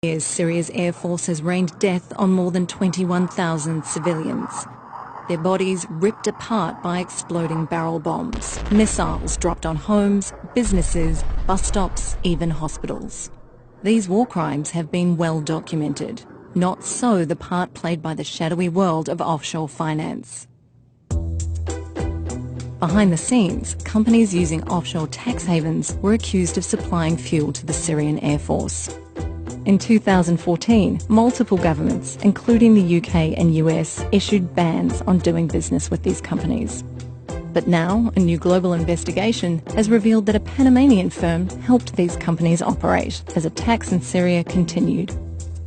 Syria's air force has rained death on more than 21,000 civilians. Their bodies ripped apart by exploding barrel bombs, missiles dropped on homes, businesses, bus stops, even hospitals. These war crimes have been well documented. Not so the part played by the shadowy world of offshore finance. Behind the scenes, companies using offshore tax havens were accused of supplying fuel to the Syrian Air Force. In 2014, multiple governments, including the UK and US, issued bans on doing business with these companies. But now, a new global investigation has revealed that a Panamanian firm helped these companies operate as attacks in Syria continued.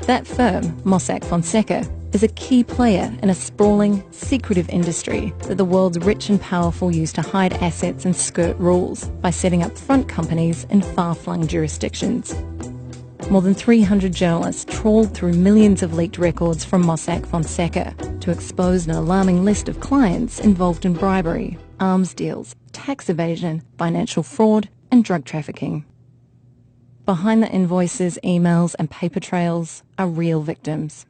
That firm, Mossack Fonseca, is a key player in a sprawling, secretive industry that the world's rich and powerful use to hide assets and skirt rules by setting up front companies in far-flung jurisdictions. More than 300 journalists trawled through millions of leaked records from Mossack Fonseca to expose an alarming list of clients involved in bribery, arms deals, tax evasion, financial fraud and drug trafficking. Behind the invoices, emails and paper trails are real victims.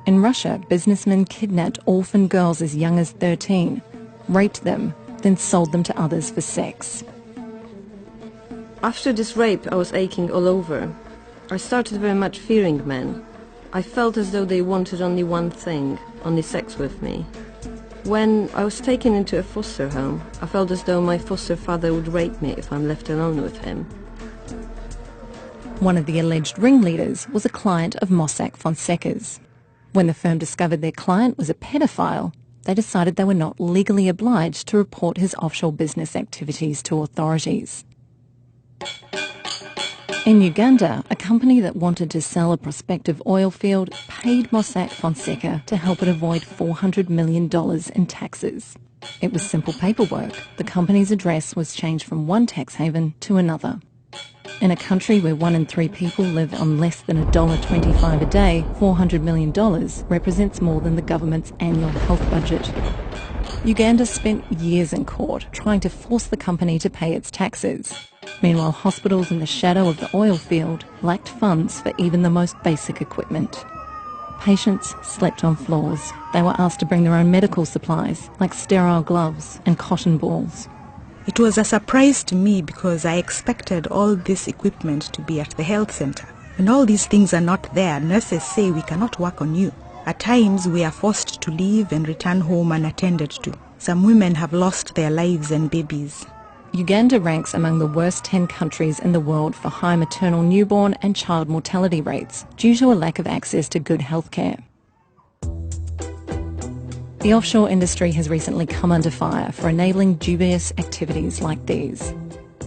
In Russia, businessmen kidnapped orphan girls as young as 13, raped them, then sold them to others for sex. After this rape, I was aching all over. I started very much fearing men. I felt as though they wanted only one thing, only sex with me. When I was taken into a foster home, I felt as though my foster father would rape me if I'm left alone with him. One of the alleged ringleaders was a client of Mossack Fonseca's. When the firm discovered their client was a pedophile, they decided they were not legally obliged to report his offshore business activities to authorities. In Uganda, a company that wanted to sell a prospective oil field paid Mossack Fonseca to help it avoid $400 million in taxes. It was simple paperwork. The company's address was changed from one tax haven to another. In a country where 1 in 3 people live on less than $1.25 a day, $400 million represents more than the government's annual health budget. Uganda spent years in court trying to force the company to pay its taxes. Meanwhile, hospitals in the shadow of the oil field lacked funds for even the most basic equipment. Patients slept on floors. They were asked to bring their own medical supplies, like sterile gloves and cotton balls. It was a surprise to me because I expected all this equipment to be at the health center. When all these things are not there, nurses say we cannot work on you. At times, we are forced to leave and return home unattended to. Some women have lost their lives and babies. Uganda ranks among the worst 10 countries in the world for high maternal, newborn and child mortality rates due to a lack of access to good healthcare. The offshore industry has recently come under fire for enabling dubious activities like these.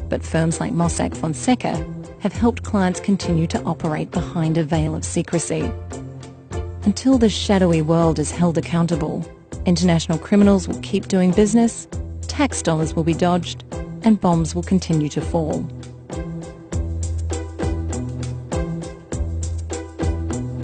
But firms like Mossack Fonseca have helped clients continue to operate behind a veil of secrecy. Until this shadowy world is held accountable, international criminals will keep doing business, tax dollars will be dodged, and bombs will continue to fall.